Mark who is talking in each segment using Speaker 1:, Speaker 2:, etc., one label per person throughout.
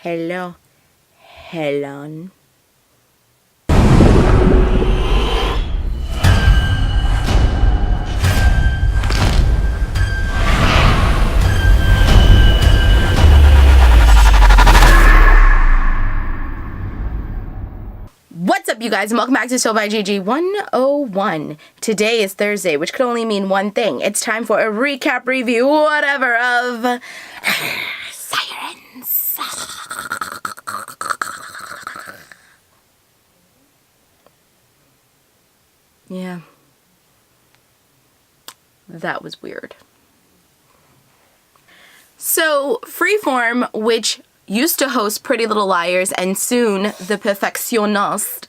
Speaker 1: Hello, Helen. What's up, you guys, and welcome back to Soul by GG 101. Today is Thursday, which could only mean one thing. It's time for a recap, review, whatever, of Sirens. Yeah. That was weird. So, Freeform, which used to host Pretty Little Liars and soon The Perfectionist,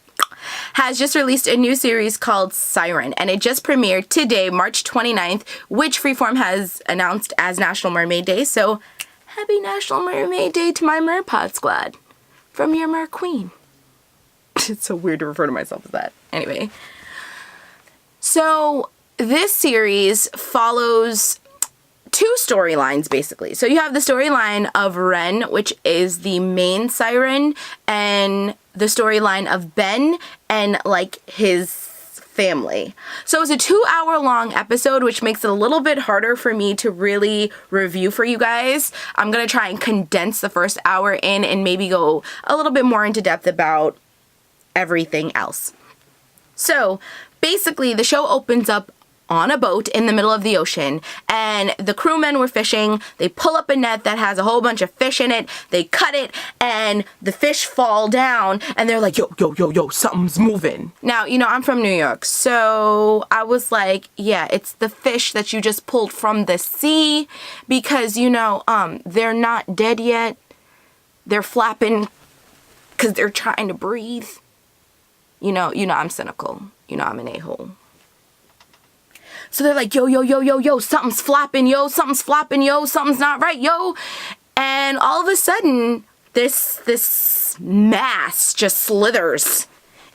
Speaker 1: has just released a new series called Siren, and it just premiered today, March 29th, which Freeform has announced as National Mermaid Day. So, happy National Mermaid Day to my Merpod squad from your Mer Queen. It's so weird to refer to myself as that. Anyway. So, this series follows two storylines, basically. So you have the storyline of Ren, which is the main siren, and the storyline of Ben and, like, his family. So it's a 2-hour-long episode, which makes it a little bit harder for me to really review for you guys. I'm gonna try and condense the first hour in and maybe go a little bit more into depth about everything else. So basically, the show opens up on a boat in the middle of the ocean, and the crewmen were fishing. They pull up a net that has a whole bunch of fish in it. They cut it, and the fish fall down, and they're like, yo, something's moving. Now, you know, I'm from New York, so I was like, yeah, it's the fish that you just pulled from the sea, because, you know, they're not dead yet. They're flapping because they're trying to breathe. You know, I'm cynical. You know, I'm an a-hole. So they're like, yo, something's flapping, yo, something's flopping, yo, something's not right, yo. And all of a sudden, this mass just slithers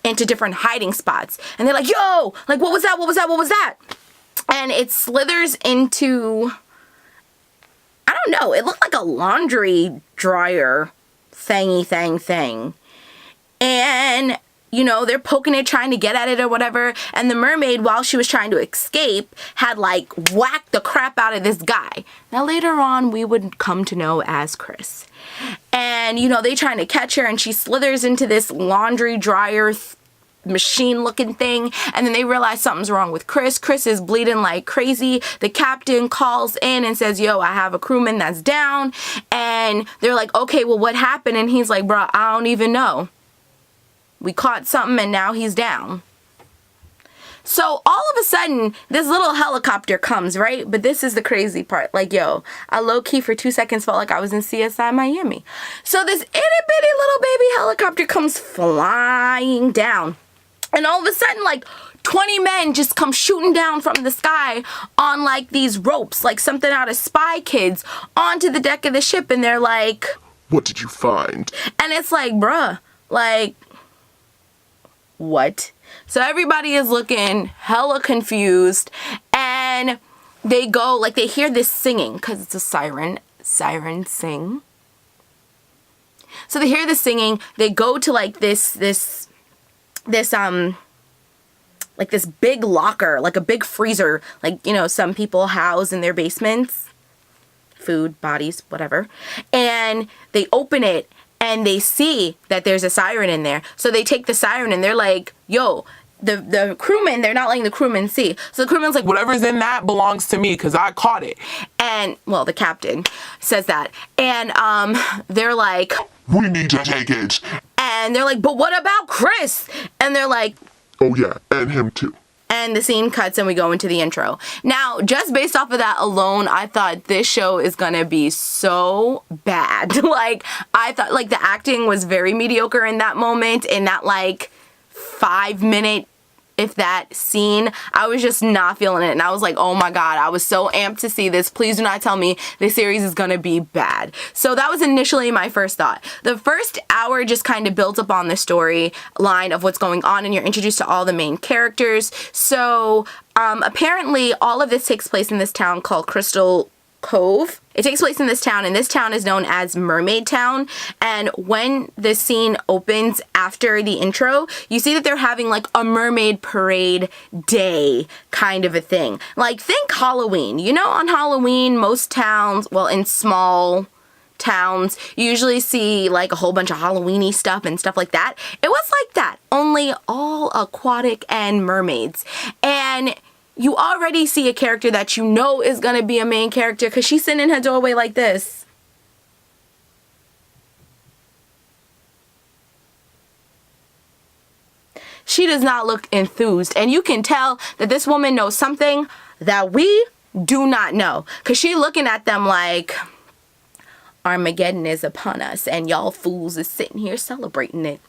Speaker 1: into different hiding spots. And they're like, yo, like, what was that? And it slithers into, I don't know, it looked like a laundry dryer thingy thing. And you know, they're poking it, trying to get at it or whatever. And the mermaid, while she was trying to escape, had, like, whacked the crap out of this guy. Now, later on, we would come to know as Chris. And, you know, they trying to catch her, and she slithers into this laundry dryer machine-looking thing. And then they realize something's wrong with Chris. Chris is bleeding like crazy. The captain calls in and says, yo, I have a crewman that's down. And they're like, okay, well, what happened? And he's like, bro, I don't even know. We caught something and now he's down. So all of a sudden, this little helicopter comes, right? But this is the crazy part. Like, yo, I low-key for 2 seconds felt like I was in CSI Miami. So this itty-bitty little baby helicopter comes flying down. And all of a sudden, like, 20 men just come shooting down from the sky on, like, these ropes, like something out of Spy Kids, onto the deck of the ship. And they're like,
Speaker 2: what did you find?
Speaker 1: And it's like, bruh, like, what? So everybody is looking hella confused, and they go, like, they hear this singing, because it's a siren sing. So they hear this singing, they go to, like, this like this big locker, like a big freezer, like, you know, some people house in their basements, food, bodies, whatever, and they open it, and they see that there's a siren in there. So they take the siren and they're like, yo, the crewman, they're not letting the crewman see. So the crewman's like,
Speaker 2: whatever's in that belongs to me because I caught it.
Speaker 1: And, well, the captain says that. And they're like,
Speaker 2: we need to take it.
Speaker 1: And they're like, but what about Chris? And they're like,
Speaker 2: oh yeah, and him too.
Speaker 1: And the scene cuts and we go into the intro. Now, just based off of that alone, I thought this show is gonna be so bad. Like, I thought, like, the acting was very mediocre in that moment, in that, like, 5-minute, if that, scene. I was just not feeling it. And I was like, oh my God, I was so amped to see this. Please do not tell me this series is gonna be bad. So that was initially my first thought. The first hour just kind of built up on the storyline of what's going on, and you're introduced to all the main characters. So apparently all of this takes place in this town called Crystal Cove. It takes place in this town, and this town is known as Mermaid Town. And when the scene opens after the intro, you see that they're having like a mermaid parade day kind of a thing. Like, think Halloween. You know, on Halloween, most towns, well, in small towns, you usually see like a whole bunch of Halloween-y stuff and stuff like that. It was like that, only all aquatic and mermaids. And you already see a character that you know is going to be a main character because she's sitting in her doorway like this. She does not look enthused, and you can tell that this woman knows something that we do not know, because she's looking at them like Armageddon is upon us and y'all fools is sitting here celebrating it.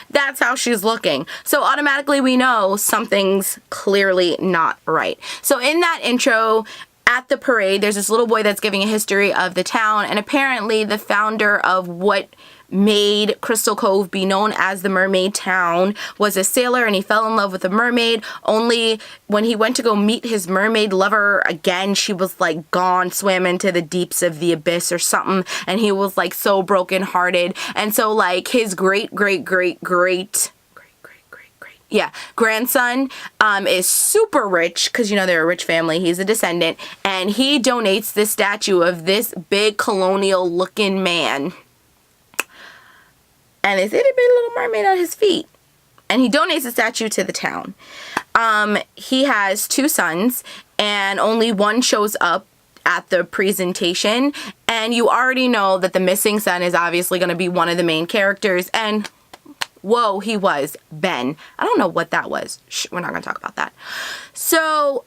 Speaker 1: That's how she's looking. So automatically we know something's clearly not right. So in that intro, at the parade, there's this little boy that's giving a history of the town, and apparently the founder of what made Crystal Cove be known as the Mermaid Town was a sailor, and he fell in love with a mermaid. Only when he went to go meet his mermaid lover again, she was like gone, swam into the deeps of the abyss or something, and he was like so brokenhearted. And so like his grandson is super rich, because you know they're a rich family. He's a descendant, and he donates this statue of this big colonial looking man, and this itty bitty little mermaid at his feet, and he donates the statue to the town. He has 2 sons, and only one shows up at the presentation, and you already know that the missing son is obviously going to be one of the main characters. And whoa, he was Ben. I don't know what that was. We're not going to talk about that. So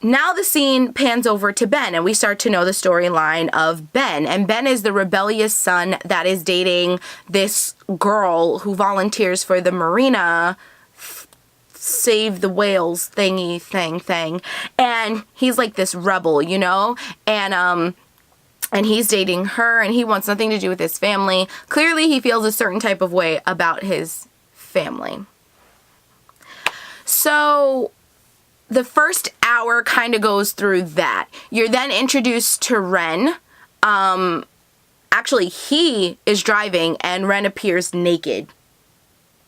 Speaker 1: now the scene pans over to Ben, and we start to know the storyline of Ben. And Ben is the rebellious son that is dating this girl who volunteers for the marina save the whales thingy thing. And he's like this rebel, you know? And he's dating her, and he wants nothing to do with his family. Clearly, he feels a certain type of way about his family. So the first hour kind of goes through that. You're then introduced to Ren. Actually, he is driving, and Ren appears naked,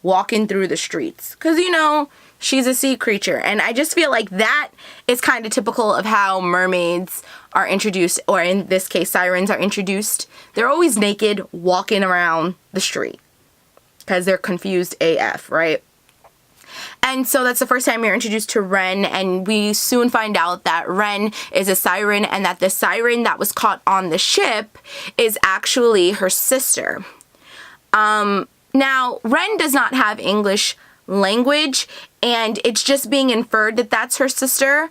Speaker 1: walking through the streets. Because, you know, she's a sea creature. And I just feel like that is kind of typical of how mermaids are introduced, or in this case, sirens are introduced. They're always naked, walking around the street, because they're confused AF, right? And so that's the first time you're introduced to Ren, and we soon find out that Ren is a siren, and that the siren that was caught on the ship is actually her sister. Now, Ren does not have English language, and it's just being inferred that that's her sister.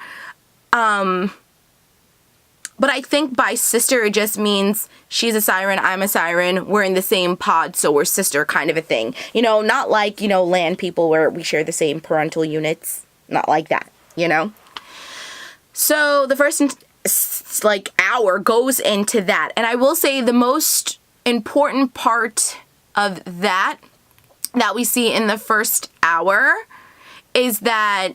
Speaker 1: But I think by sister, it just means she's a siren, I'm a siren, we're in the same pod, so we're sister kind of a thing. You know, not like, you know, land people where we share the same parental units. Not like that, you know? So the first, like, hour goes into that. And I will say the most important part of that we see in the first hour is that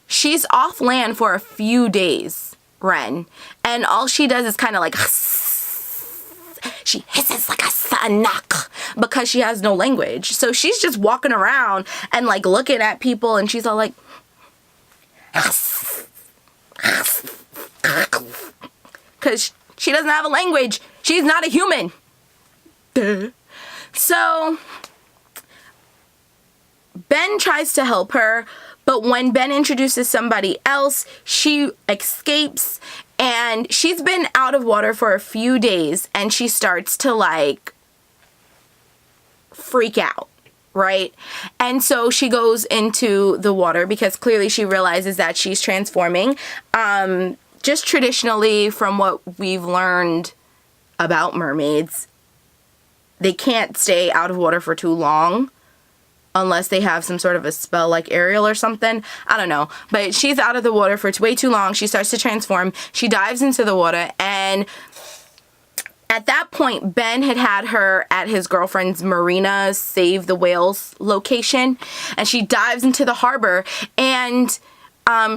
Speaker 1: she's off land for a few days, Ren, and all she does is kind of like she hisses like a sanak because she has no language. So she's just walking around and like looking at people, and she's all like because she doesn't have a language. She's not a human. Duh. So Ben tries to help her, but when Ben introduces somebody else, she escapes, and she's been out of water for a few days, and she starts to like freak out, right? And so she goes into the water because clearly she realizes that she's transforming. Just traditionally, from what we've learned about mermaids, they can't stay out of water for too long unless they have some sort of a spell like Ariel or something. I don't know. But she's out of the water for way too long. She starts to transform. She dives into the water, and at that point, Ben had her at his girlfriend's marina save the whales location, and she dives into the harbor, and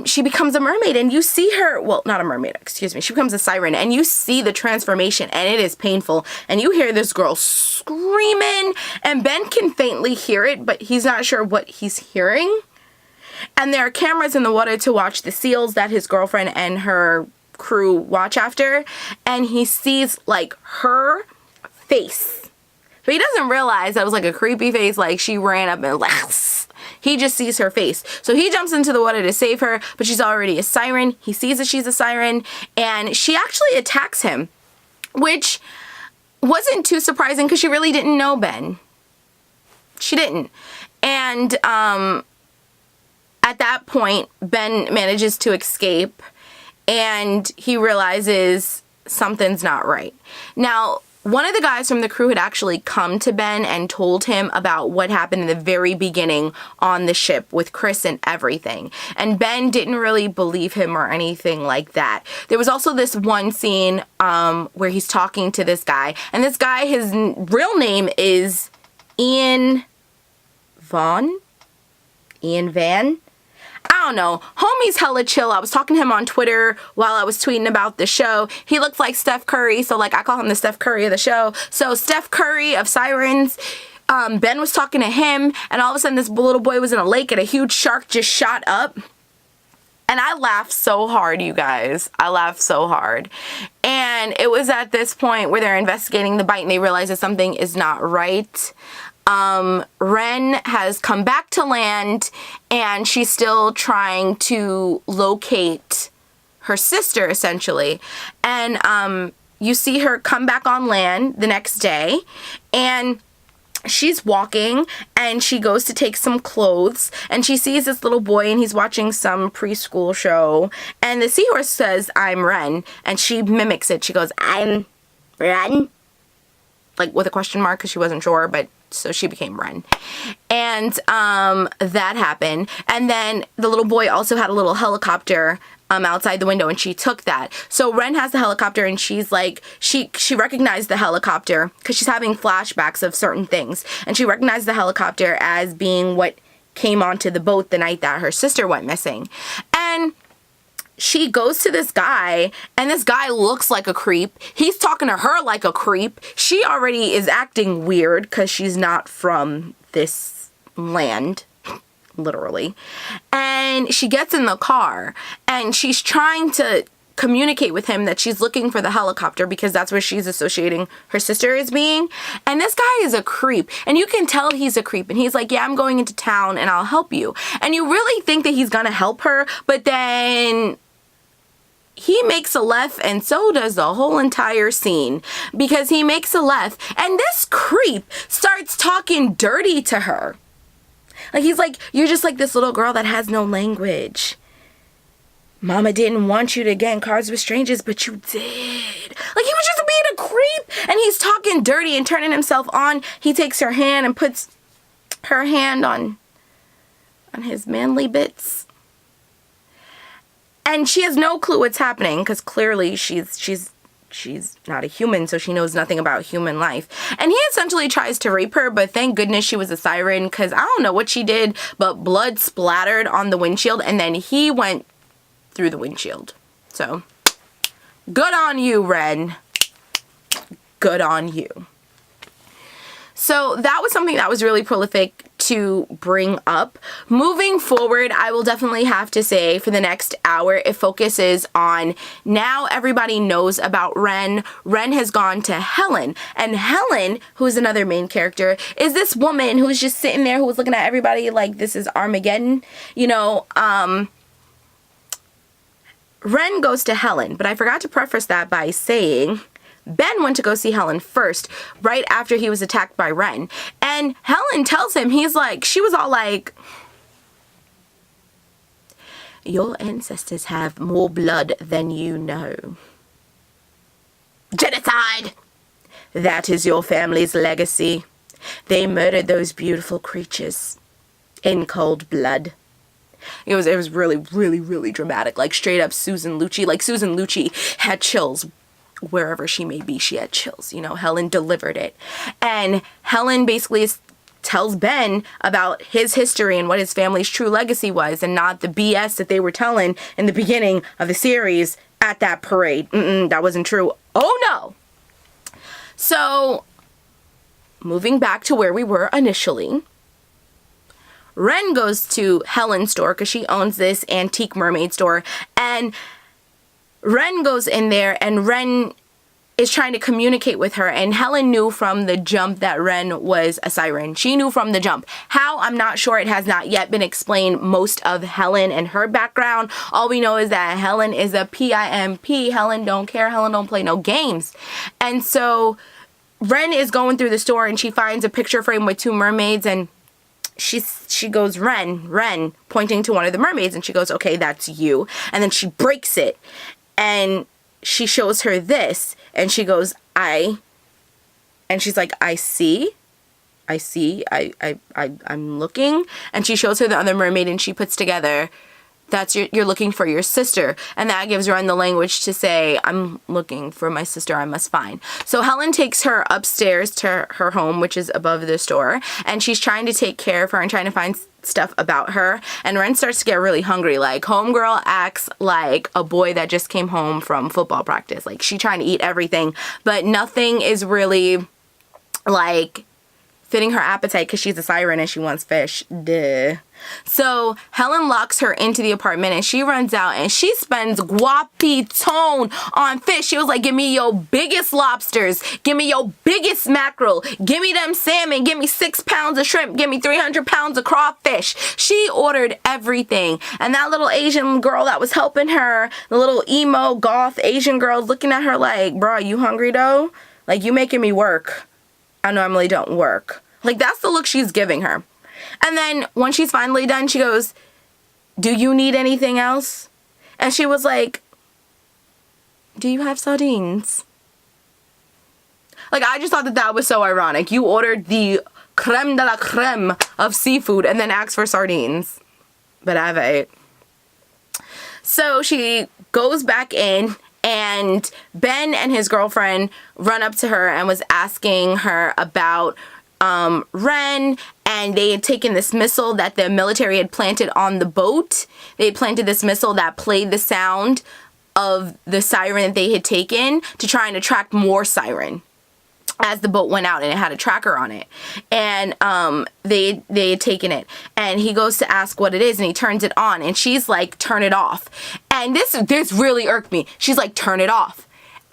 Speaker 1: she becomes a mermaid, and you see her, well, not a mermaid, excuse me, she becomes a siren, and you see the transformation, and it is painful, and you hear this girl screaming, and Ben can faintly hear it, but he's not sure what he's hearing. And there are cameras in the water to watch the seals that his girlfriend and her crew watch after, and he sees like her face, but he doesn't realize that was like a creepy face, like she ran up and like, he just sees her face. So he jumps into the water to save her, but she's already a siren. He sees that she's a siren, and she actually attacks him, which wasn't too surprising because she really didn't know Ben. She didn't. And at that point, Ben manages to escape, and he realizes something's not right. Now, one of the guys from the crew had actually come to Ben and told him about what happened in the very beginning on the ship with Chris and everything. And Ben didn't really believe him or anything like that. There was also this one scene where he's talking to this guy. And this guy, his real name is Ian Van? I don't know. Homie's hella chill. I was talking to him on Twitter while I was tweeting about the show. He looks like Steph Curry, so like I call him the Steph Curry of the show. So Steph Curry of Sirens, Ben was talking to him, and all of a sudden this little boy was in a lake and a huge shark just shot up. And I laughed so hard, you guys. I laughed so hard. And it was at this point where they're investigating the bite and they realize that something is not right. Ren has come back to land, and she's still trying to locate her sister, essentially. And you see her come back on land the next day, and she's walking, and she goes to take some clothes, and she sees this little boy, and he's watching some preschool show, and the seahorse says, "I'm Ren," and she mimics it. She goes, "I'm Ren," like with a question mark, because she wasn't sure, but so she became Ren. And that happened. And then the little boy also had a little helicopter outside the window, and she took that. So Ren has the helicopter, and she's like, she recognized the helicopter because she's having flashbacks of certain things. And she recognized the helicopter as being what came onto the boat the night that her sister went missing. And she goes to this guy, and this guy looks like a creep. He's talking to her like a creep. She already is acting weird because she's not from this land, literally. And she gets in the car, and she's trying to communicate with him that she's looking for the helicopter because that's where she's associating her sister as being. And this guy is a creep, and you can tell he's a creep. And he's like, "Yeah, I'm going into town and I'll help you." And you really think that he's gonna help her, but then he makes a left, and so does the whole entire scene, because he makes a left, and this creep starts talking dirty to her. Like, he's like, "You're just like this little girl that has no language. Mama didn't want you to get in cars with strangers, but you did." Like, he was just being a creep, and he's talking dirty and turning himself on. He takes her hand and puts her hand on his manly bits. And she has no clue what's happening, because clearly she's not a human, so she knows nothing about human life. And he essentially tries to rape her, but thank goodness she was a siren, because I don't know what she did, but blood splattered on the windshield, and then he went through the windshield. So, good on you, Ren. Good on you. So that was something that was really prolific to bring up. Moving forward, I will definitely have to say for the next hour, it focuses on, now everybody knows about Ren. Ren has gone to Helen. And Helen, who's another main character, is this woman who's just sitting there, who was looking at everybody like this is Armageddon. You know, Ren goes to Helen, but I forgot to preface that by saying Ben went to go see Helen first, right after he was attacked by Ren. And Helen tells him, she was all like, "Your ancestors have more blood than you know. Genocide! That is your family's legacy. They murdered those beautiful creatures in cold blood." It was really, really, really dramatic. Like, straight up Susan Lucci. Like, Susan Lucci had chills. Wherever she may be, she had chills. You know, Helen delivered it. And Helen basically is tells Ben about his history and what his family's true legacy was, and not the BS that they were telling in the beginning of the series at that parade. That wasn't true. Oh no! So, moving back to where we were initially, Ren goes to Helen's store because she owns this antique mermaid store, and Ren goes in there, and Ren is trying to communicate with her, and Helen knew from the jump that Ren was a siren. She knew from the jump. How? I'm not sure. It has not yet been explained, most of Helen and her background. All we know is that Helen is a PIMP. Helen don't care. Helen don't play no games. And so Ren is going through the store, and she finds a picture frame with two mermaids, and she goes, Ren, pointing to one of the mermaids, and she goes, okay, that's you. And then she breaks it, and she shows her this, and she goes, and she's like, I see, I'm looking. And she shows her the other mermaid, and she puts together, that's you're looking for your sister. And that gives Ren the language to say, I'm looking for my sister I must find. So Helen takes her upstairs to her home, which is above the store, and she's trying to take care of her and trying to find stuff about her. And Ren starts to get really hungry. Like, homegirl acts like a boy that just came home from football practice. Like, she trying to eat everything, but nothing is really like fitting her appetite because she's a siren and she wants fish. Duh. So Helen locks her into the apartment, and she runs out, and she spends guapitone on fish. She was like, give me your biggest lobsters, give me your biggest mackerel, give me them salmon, give me 6 pounds of shrimp, give me 300 pounds of crawfish. She ordered everything. And that little Asian girl that was helping her, the little emo goth Asian girl, looking at her like, bro, you hungry though? Like, you making me work. I normally don't work. Like, that's the look she's giving her. And then when she's finally done, she goes, do you need anything else? And she was like, do you have sardines? Like, I just thought that was so ironic. You ordered the creme de la creme of seafood and then asked for sardines. But I have it. So she goes back in, and Ben and his girlfriend run up to her and was asking her about Ren, and they had taken this missile that the military had planted on the boat. They had planted this missile that played the sound of the siren that they had taken to try and attract more siren as the boat went out, and it had a tracker on it. And they had taken it, and he goes to ask what it is, and he turns it on, and she's like, turn it off. And this really irked me. She's like, turn it off.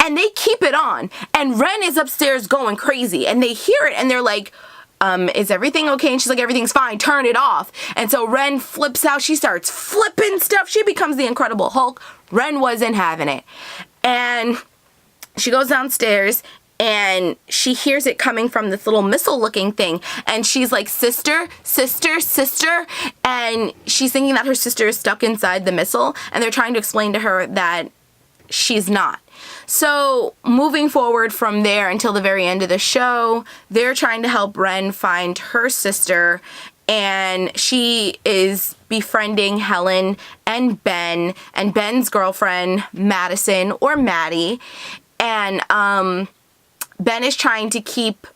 Speaker 1: And they keep it on, and Ren is upstairs going crazy, and they hear it, and they're like, is everything okay? And she's like, everything's fine, turn it off. And so Ren flips out. She starts flipping stuff. She becomes the Incredible Hulk. Ren wasn't having it. And she goes downstairs, and she hears it coming from this little missile-looking thing. And she's like, sister, sister, sister. And she's thinking that her sister is stuck inside the missile, and they're trying to explain to her that she's not. So moving forward from there until the very end of the show, they're trying to help Ren find her sister, and she is befriending Helen and Ben and Ben's girlfriend, Madison, or Maddie. And Ben is trying to keep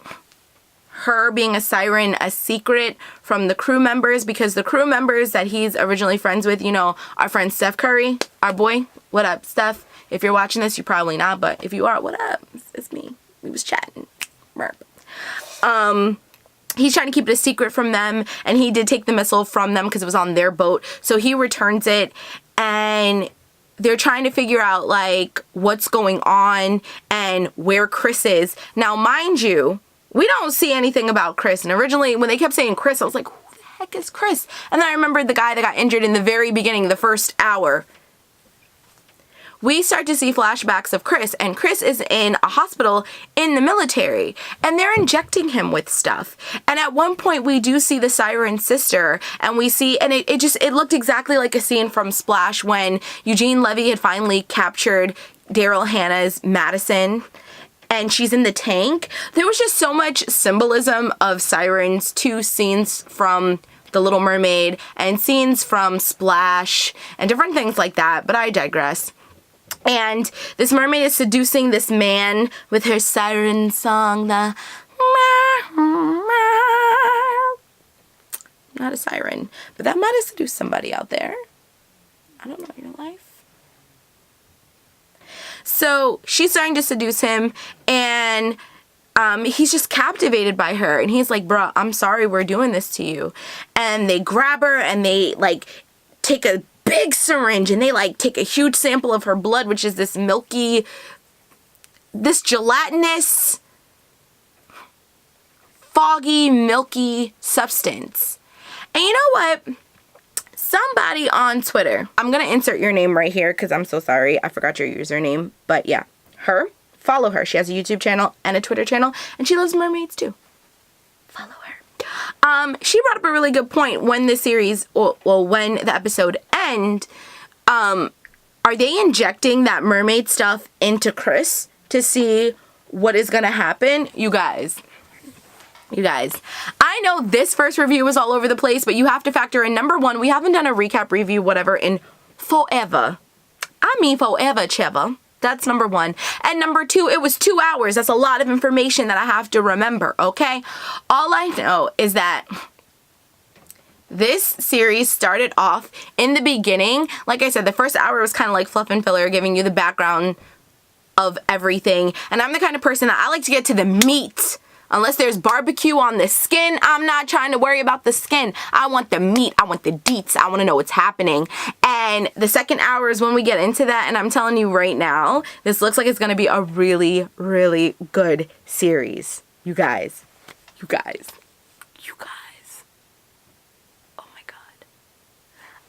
Speaker 1: her being a siren a secret from the crew members, because the crew members that he's originally friends with, you know, our friend Steph Curry, our boy. What up, Steph? If you're watching this, you're probably not, but if you are, what up? It's me. We was chatting. He's trying to keep it a secret from them, and he did take the missile from them because it was on their boat. So he returns it, and they're trying to figure out, like, what's going on and where Chris is. Now, mind you, we don't see anything about Chris. And originally, when they kept saying Chris, I was like, who the heck is Chris? And then I remembered the guy that got injured in the very beginning, the first hour. We start to see flashbacks of Chris, and Chris is in a hospital in the military, and they're injecting him with stuff. And at one point, we do see the siren sister, and we see, and it looked exactly like a scene from Splash when Eugene Levy had finally captured Daryl Hannah's Madison, and she's in the tank. There was just so much symbolism of sirens to scenes from The Little Mermaid and scenes from Splash and different things like that, but I digress. And this mermaid is seducing this man with her siren song, the not a siren. But that might have seduced somebody out there. I don't know your life. So she's starting to seduce him, and he's just captivated by her. And he's like, bruh, I'm sorry we're doing this to you. And they grab her and they like take a big syringe and they like take a huge sample of her blood, which is this milky, this gelatinous, foggy, milky substance. And you know what? Somebody on Twitter, I'm going to insert your name right here because I'm so sorry. I forgot your username. But yeah, her. Follow her. She has a YouTube channel and a Twitter channel. And she loves mermaids too. Follow her. She brought up a really good point when the series, well, when the episode ends. Are they injecting that mermaid stuff into Chris to see what is going to happen? You guys, I know this first review was all over the place, but you have to factor in, number one, we haven't done a recap review, whatever, in forever. I mean forever, Cheva. That's number one. And number two, it was 2 hours. That's a lot of information that I have to remember, okay? All I know is that this series started off in the beginning. Like I said, the first hour was kind of like fluff and filler, giving you the background of everything. And I'm the kind of person that I like to get to the meat. Unless there's barbecue on the skin, I'm not trying to worry about the skin. I want the meat. I want the deets. I want to know what's happening. And the second hour is when we get into that. And I'm telling you right now, this looks like it's going to be a really, really good series. You guys. Oh my God.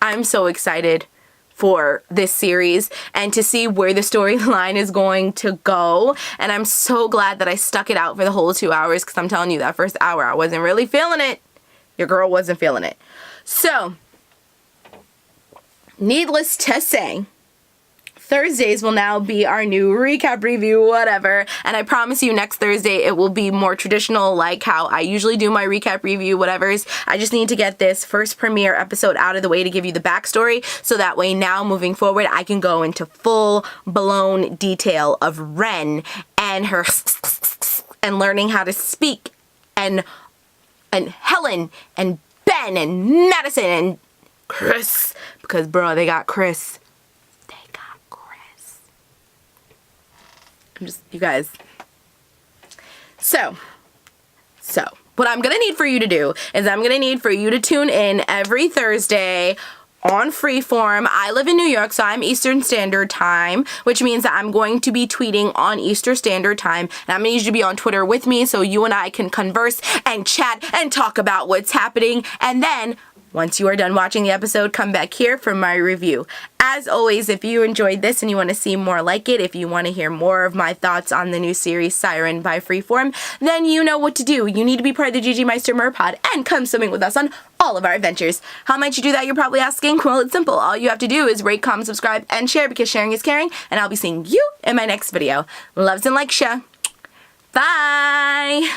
Speaker 1: I'm so excited for this series and to see where the storyline is going to go. And I'm so glad that I stuck it out for the whole 2 hours, because I'm telling you, that first hour, I wasn't really feeling it. Your girl wasn't feeling it. So, needless to say, Thursdays will now be our new recap review, whatever. And I promise you next Thursday it will be more traditional, like how I usually do my recap review, whatever's. I just need to get this first premiere episode out of the way to give you the backstory, so that way now moving forward I can go into full-blown detail of Ren and her and learning how to speak, and Helen and Ben and Madison and Chris, because bro, they got Chris. You guys. So, what I'm going to need for you to do is I'm going to need for you to tune in every Thursday on Freeform. I live in New York, so I'm Eastern Standard Time, which means that I'm going to be tweeting on Eastern Standard Time, and I'm going to need you to be on Twitter with me so you and I can converse and chat and talk about what's happening. And then, once you are done watching the episode, come back here for my review. As always, if you enjoyed this and you want to see more like it, if you want to hear more of my thoughts on the new series Siren by Freeform, then you know what to do. You need to be part of the Gigi Meister Merpod and come swimming with us on all of our adventures. How might you do that, you're probably asking? Well, it's simple. All you have to do is rate, comment, subscribe, and share, because sharing is caring, and I'll be seeing you in my next video. Loves and likes ya. Bye!